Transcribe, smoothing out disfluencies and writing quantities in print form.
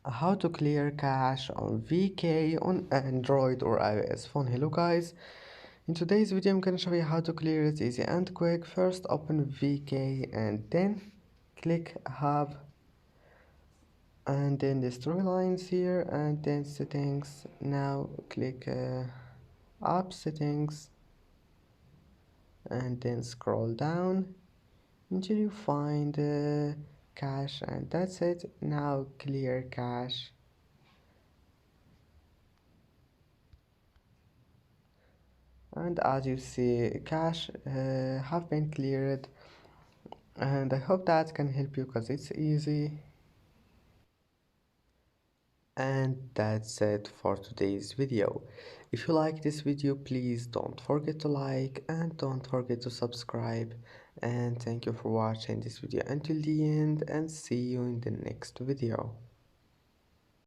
How to clear cache on VK on Android or iOS phone. Hello guys, in today's video I'm gonna show you how to clear it easy and quick. First open VK and then click Hub and then the storylines here and then settings. Now click app settings and then scroll down until you find cache, and that's it. Now clear cache. And as you see, cache have been cleared, and I hope that can help you because it's easy. And that's it for today's video. If you like this video, please don't forget to like and don't forget to subscribe. And thank you for watching this video until the end, and see you in the next video.